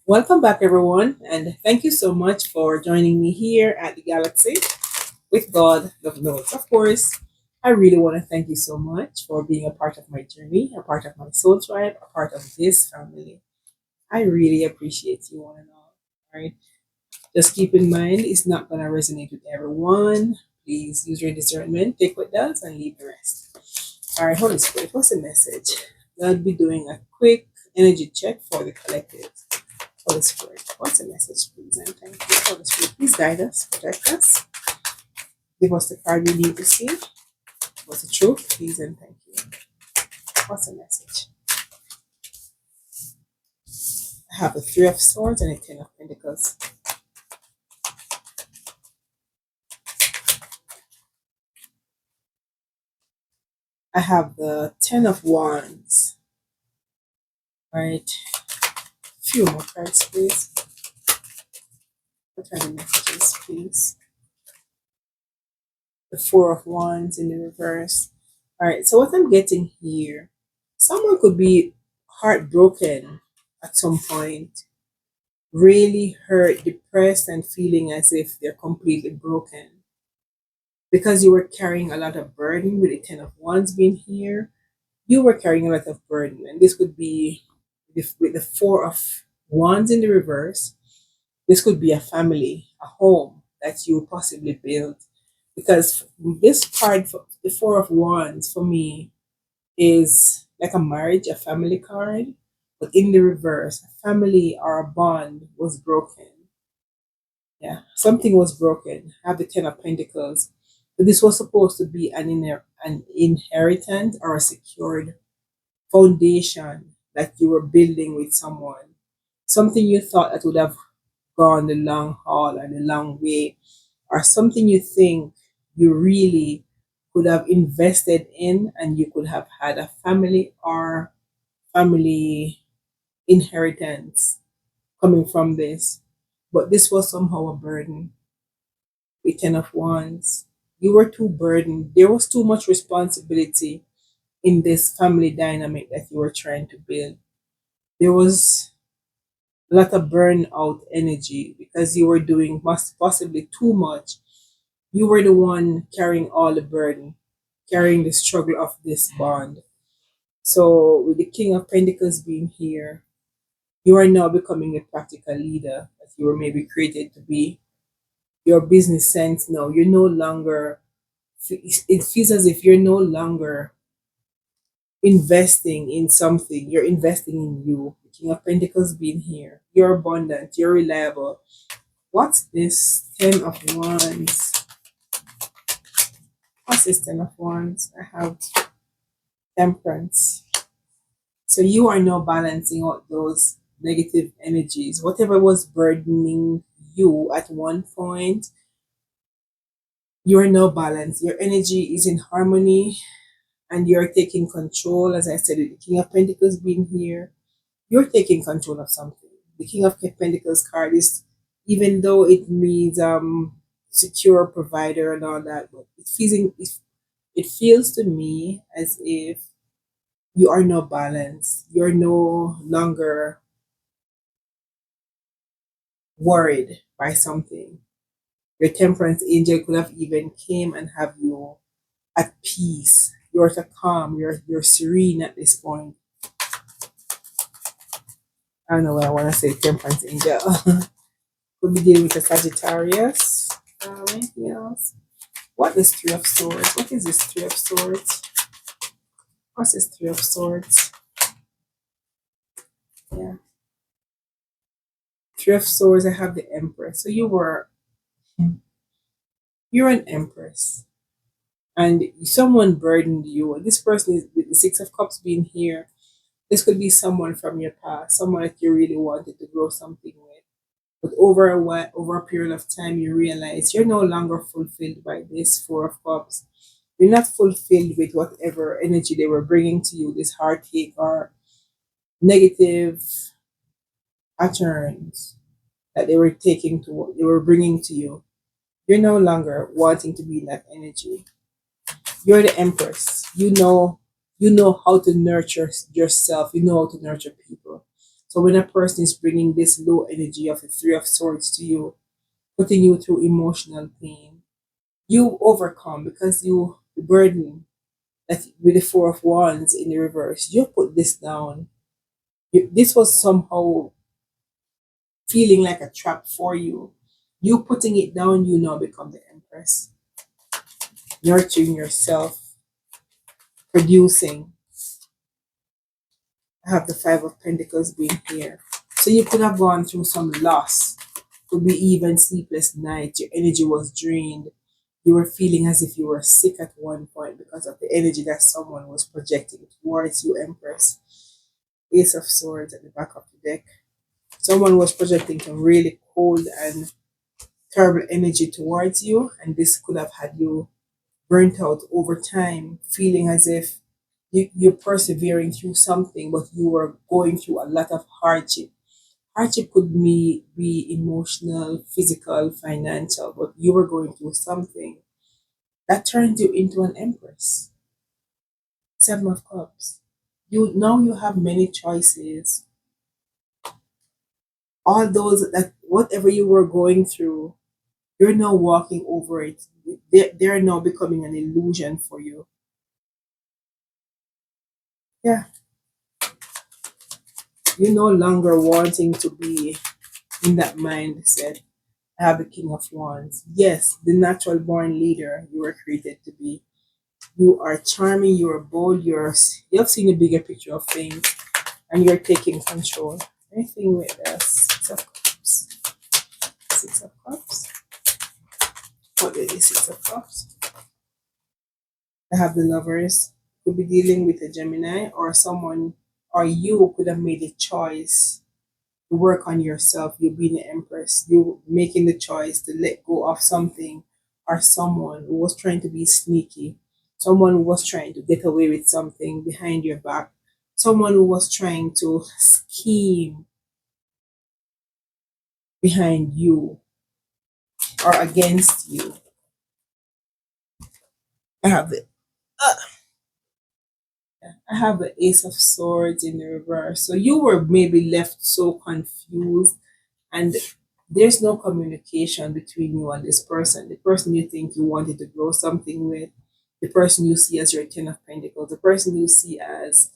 Welcome back, everyone, and thank you so much for joining me here at the Galaxy with God Love Notes. Of course, I really want to thank you so much for being a part of my journey, a part of my soul tribe, a part of this family. I really appreciate you one and all. All right, just keep in mind it's not going to resonate with everyone. Please use your discernment, take what does, and leave the rest. All right, Holy Spirit, what's the message? God be doing a quick energy check for the collective. Holy Spirit, what's the message, please? And thank you. Holy Spirit, please guide us, protect us, give us the card we need to see. What's the truth, please? And thank you. What's the message? I have the Three of Swords and the Ten of Pentacles. I have the Ten of Wands. All right. Few more cards, please. What are the messages, please? The Four of Wands in the reverse. All right. So what I'm getting here, someone could be heartbroken at some point, really hurt, depressed, and feeling as if they're completely broken because you were carrying a lot of burden with the Ten of Wands being here. You were carrying a lot of burden, and this could be with the Four of Wands in the reverse. This could be a family, a home that you possibly build. Because this card, for the Four of Wands, for me, is like a marriage, a family card. But in the reverse, a family or a bond was broken. Yeah, something was broken. I have the Ten of Pentacles. But this was supposed to be an inheritance or a secured foundation that you were building with someone. Something you thought that would have gone the long haul and the long way, or something you think you really could have invested in and you could have had a family or family inheritance coming from this. But this was somehow a burden. With Ten of Wands, you were too burdened. There was too much responsibility in this family dynamic that you were trying to build. There was a lot of burnout energy because you were doing possibly too much. You were the one carrying all the burden, carrying the struggle of this bond. So, with the King of Pentacles being here, you are now becoming a practical leader that you were maybe created to be. Your business sense now, you're no longer, it feels as if you're no longer investing in something, you're investing in you. The King of Pentacles being here, you're abundant, you're reliable. What's this Ten of Wands? What's this Ten of Wands? I have Temperance. So you are now balancing out those negative energies. Whatever was burdening you at one point, you are now balanced. Your energy is in harmony and you're taking control. As I said, with the King of Pentacles being here, you're taking control of something. The King of Pentacles card is, even though it means secure provider and all that, but it feels to me as if you are no balanced. You're no longer worried by something. Your temperance angel could have even came and have you at peace. You're at a calm. You're serene at this point. I don't know what I want to say. Temperance angel could be dealing with a Sagittarius. Anything else? What is Three of Swords? What is this Three of Swords? What's this Three of Swords? Yeah. Three of Swords, I have the Empress. So you're an Empress. And someone burdened you. This person is with the Six of Cups being here. This could be someone from your past, someone that you really wanted to grow something with. But over a period of time, you realize you're no longer fulfilled by this Four of Cups. You're not fulfilled with whatever energy they were bringing to you, this heartache or negative patterns that they were bringing to you. You're no longer wanting to be in that energy. You're the Empress. You know how to nurture yourself. You know how to nurture people. So when a person is bringing this low energy of the Three of Swords to you, putting you through emotional pain, you overcome because you the burden that with the Four of Wands in the reverse, you put this down. This was somehow feeling like a trap for you. You putting it down, you now become the Empress, nurturing yourself, producing. I have the Five of Pentacles being here. So you could have gone through some loss. Could be even sleepless nights. Your energy was drained. You were feeling as if you were sick at one point because of the energy that someone was projecting towards you, Empress. Ace of Swords at the back of the deck. Someone was projecting some really cold and terrible energy towards you, and this could have had you burnt out over time, feeling as if you're persevering through something, but you were going through a lot of hardship. Hardship could be emotional, physical, financial, but you were going through something that turned you into an empress. Seven of Cups. You have many choices. All those that whatever you were going through, you're now walking over it. They're now becoming an illusion for you. Yeah, you're no longer wanting to be in that mindset. I have the King of Wands. Yes, the natural born leader you were created to be. You are charming, you are bold, you have seen a bigger picture of things, and you're taking control. Anything with the Six of Cups. Six of Cups. What is the Six of Cups? I have the Lovers. Could be dealing with a Gemini or someone, or you could have made a choice to work on yourself. You being the Empress, you making the choice to let go of something or someone who was trying to be sneaky, someone who was trying to get away with something behind your back, someone who was trying to scheme behind you or against you. I have it. I have the Ace of Swords in the reverse. So you were maybe left so confused, and there's no communication between you and this person. The person you think you wanted to grow something with, the person you see as your Ten of Pentacles, the person you see as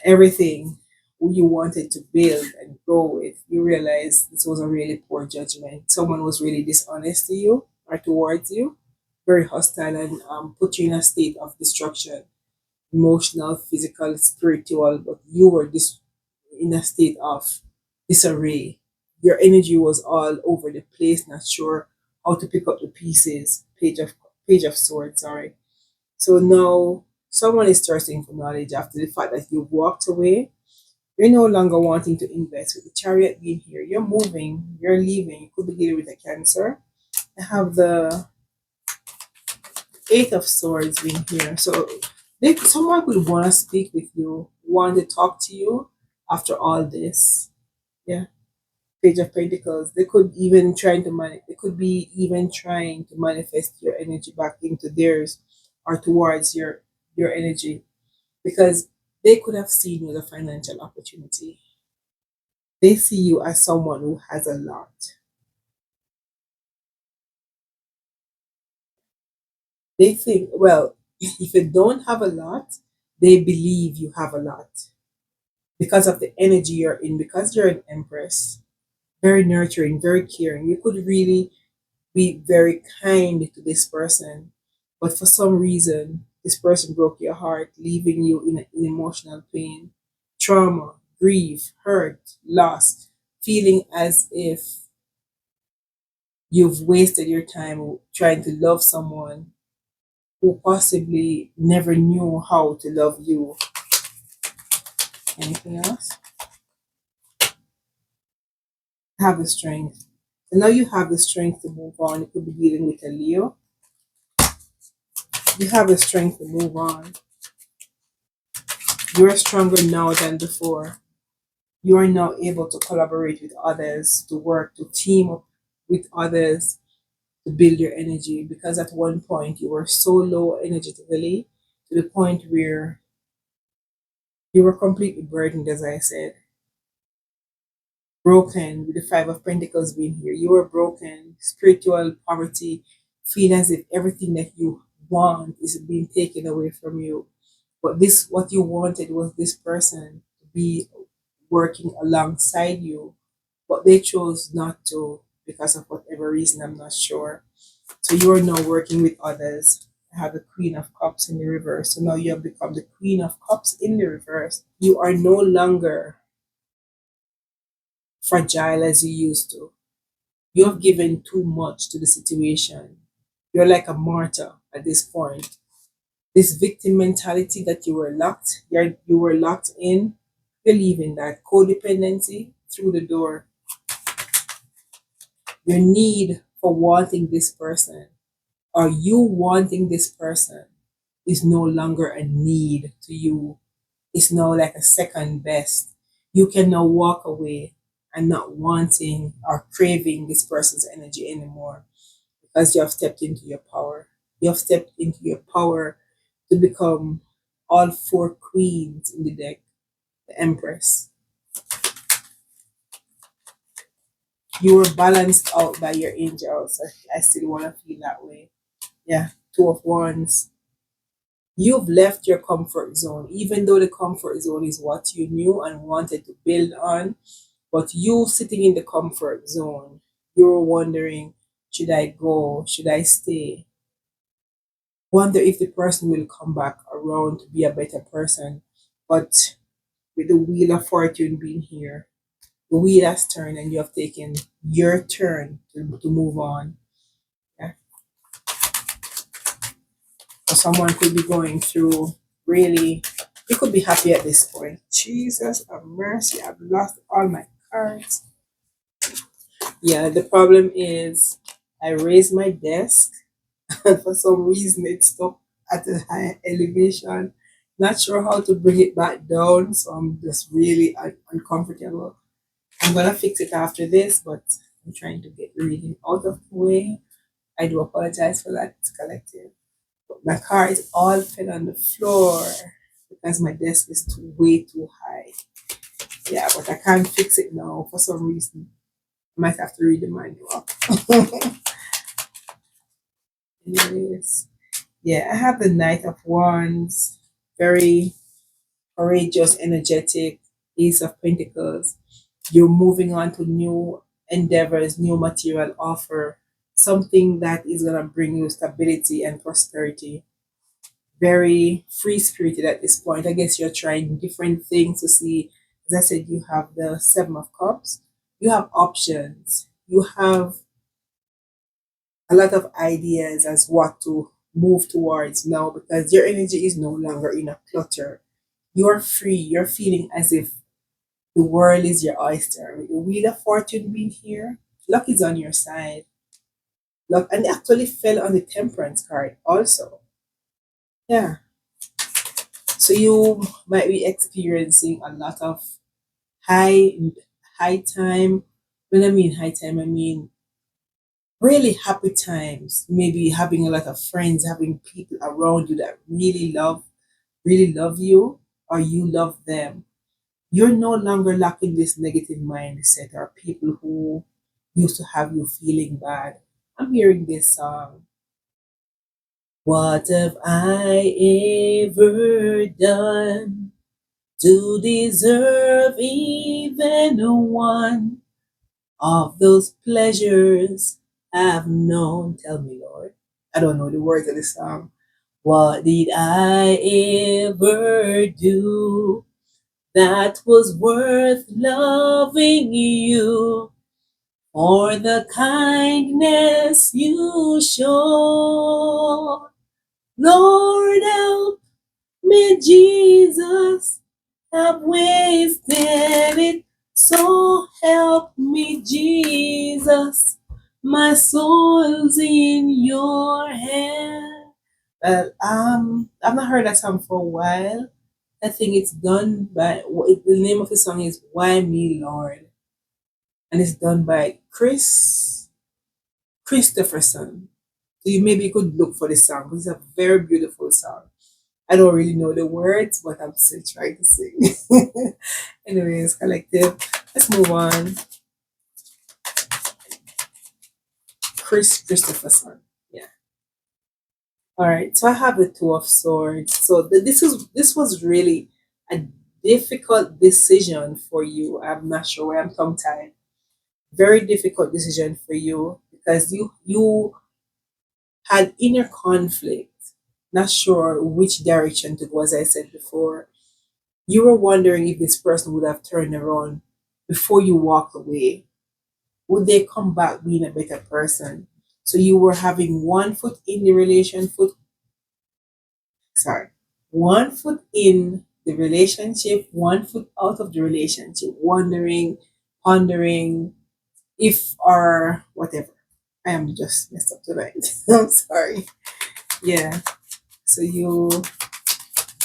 everything who you wanted to build and grow with, you realize this was a really poor judgment. Someone was really dishonest to you or towards you, very hostile, and put you in a state of destruction, emotional, physical, spiritual, but you were in a state of disarray. Your energy was all over the place, not sure how to pick up the pieces. Page of Swords, sorry. So now someone is thirsting for knowledge after the fact that you've walked away. You're no longer wanting to invest with the Chariot being here. You're moving, you're leaving. You could be dealing with a Cancer. I have the Eight of Swords being here. So someone could want to speak with you, want to talk to you after all this. Yeah. Page of Pentacles. They could even trying to They could be even trying to manifest your energy back into theirs or towards your energy because they could have seen you as a financial opportunity. They see you as someone who has a lot. They think, well, if you don't have a lot, they believe you have a lot because of the energy you're in, because you're an empress, very nurturing, very caring. You could really be very kind to this person, but for some reason, this person broke your heart, leaving you in emotional pain, trauma, grief, hurt, loss, feeling as if you've wasted your time trying to love someone who possibly never knew how to love you. Anything else? Have the strength. So now you have the strength to move on. You could be dealing with a Leo. You have the strength to move on. You're stronger now than before. You are now able to collaborate with others, to work, to team up with others to build your energy. Because at one point you were so low energetically to the point where You were completely burdened, as I said, broken with the Five of Pentacles being here. You were broken, spiritual poverty, feel as if everything that you want is being taken away from you. But this, what you wanted was this person to be working alongside you, but they chose not to because of whatever reason, I'm not sure. So you are now working with others. I have the Queen of Cups in the reverse. So now you have become the Queen of Cups in the reverse. You are no longer fragile as you used to. You have given too much to the situation. You're like a martyr at this point. This victim mentality that you were locked in, you're leaving that codependency through the door. Your need for wanting this person, or you wanting this person, is no longer a need to you. It's now like a second best. You can now walk away and not wanting or craving this person's energy anymore because you have stepped into your power. You have stepped into your power to become all four queens in the deck, the Empress. You were balanced out by your angels. I still want to feel that way. Yeah, Two of Wands. You've left your comfort zone, even though the comfort zone is what you knew and wanted to build on. But you sitting in the comfort zone, you're wondering, should I go? Should I stay? Wonder if the person will come back around to be a better person. But with the Wheel of Fortune being here, the wheel has turned and you have taken your turn to move on. Yeah. So someone could be going through really, you could be happy at this point. Jesus have mercy, I've lost all my cards. Yeah, the problem is I raised my desk and for some reason it's stuck at a high elevation. Not sure how to bring it back down, so I'm just really uncomfortable. I'm gonna fix it after this, but I'm trying to get the reading out of the way. I do apologize for that, it's collective. But my cards all fell on the floor because my desk is way too high. Yeah, but I can't fix it now for some reason. I might have to read the manual. Anyways, yeah, I have the Knight of Wands, very courageous, energetic, Ace of Pentacles. You're moving on to new endeavors, new material offer, something that is going to bring you stability and prosperity. Very free spirited at this point. I guess you're trying different things to see. As I said, you have the Seven of Cups, you have options, you have a lot of ideas as what to move towards now because your energy is no longer in a clutter. You're free, you're feeling as if the world is your oyster. With the Wheel of Fortune being here, luck is on your side. Luck, and it actually fell on the Temperance card also. Yeah. So you might be experiencing a lot of high high time. When I mean high time, I mean really happy times. Maybe having a lot of friends, having people around you that really love you, or you love them. You're no longer lacking this negative mindset or people who used to have you feeling bad. I'm hearing this song. What have I ever done to deserve even one of those pleasures I've known? Tell me, Lord. I don't know the words of the song. What did I ever do that was worth loving you for the kindness you show? Lord, help me, Jesus, I've wasted it. So help me, Jesus, my soul's in your hand. I've not heard that song for a while. I think it's done by the name of the song is "Why Me, Lord," and it's done by Chris Christopherson. So you maybe could look for the song because it's a very beautiful song. I don't really know the words, but I'm still trying to sing. Anyways, collective. Let's move on. Christopherson. Yeah. All right. So I have the Two of Swords. So this was really a difficult decision for you. I'm not sure where I'm tongue tied. Very difficult decision for you because you had inner conflict, not sure which direction to go. As I said before, you were wondering if this person would have turned around before you walked away. Would they come back being a better person? So you were having one foot in the sorry, one foot in the relationship, one foot out of the relationship, wondering, pondering if or whatever. I am just messed up tonight. I'm sorry. Yeah. So you're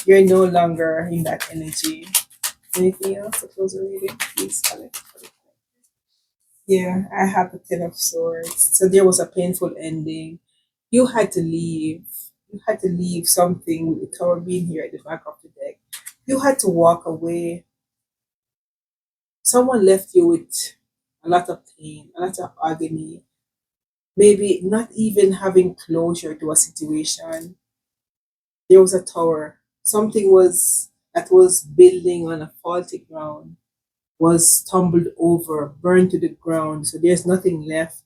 no longer in that energy. Anything else to close the reading? Please tell it. Yeah, I have the Ten of Swords. So there was a painful ending. You had to leave. You had to leave something with the tower being here at the back of the deck. You had to walk away. Someone left you with a lot of pain, a lot of agony, maybe not even having closure to a situation. There was a tower. Something was that was building on a faulty ground was tumbled over, burned to the ground. So there's nothing left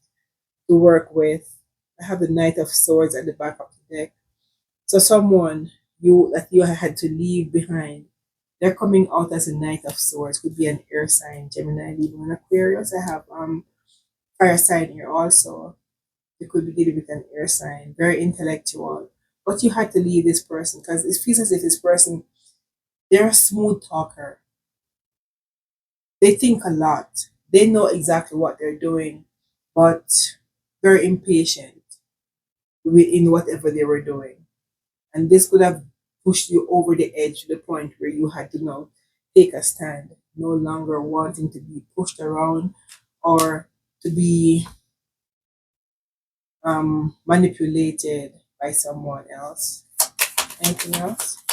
to work with. I have the Knight of Swords at the back of the deck. So someone you had to leave behind, they're coming out as a Knight of Swords. Could be an air sign, Gemini, Libra, and Aquarius. I have fire sign here also. You could be dealing with an air sign, very intellectual. But you had to leave this person because it feels as if this person, they're a smooth talker. They think a lot. They know exactly what they're doing, but very impatient in whatever they were doing. And this could have pushed you over the edge to the point where you had to now take a stand, no longer wanting to be pushed around or to be manipulated by someone else. Anything else?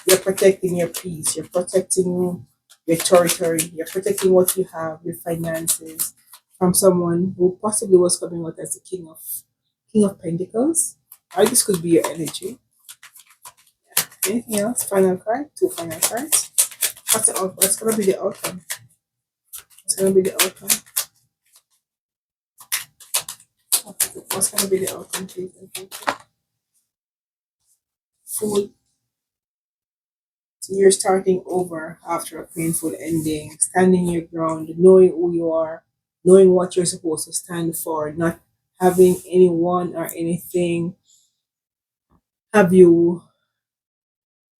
You're protecting your peace, you're protecting your territory, you're protecting what you have, your finances from someone who possibly was coming out as the King of Pentacles. Or this could be your energy. Anything else? Final card? Two final cards. What's gonna be the outcome? What's gonna be the outcome? What's gonna be the outcome, please? And thank you. Fool. So you're starting over after a painful ending, standing your ground, knowing who you are, knowing what you're supposed to stand for, not having anyone or anything have you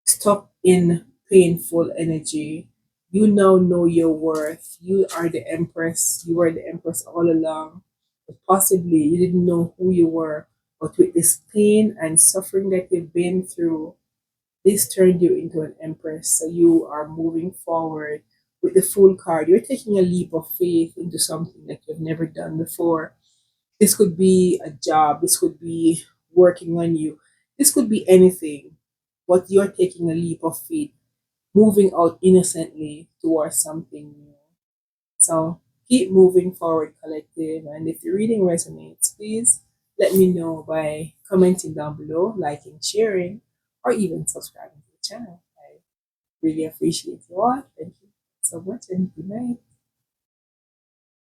stuck in painful energy. You now know your worth. You are the Empress. You were the Empress all along. But possibly you didn't know who you were. But with this pain and suffering that you've been through, this turned you into an Empress. So you are moving forward with the Fool card. You're taking a leap of faith into something that you've never done before. This could be a job. This could be working on you. This could be anything. But you're taking a leap of faith, moving out innocently towards something new. So keep moving forward, collective. And if the reading resonates, please let me know by commenting down below, liking, sharing, or even subscribing to the channel. I really appreciate you all. Thank you so much and good night.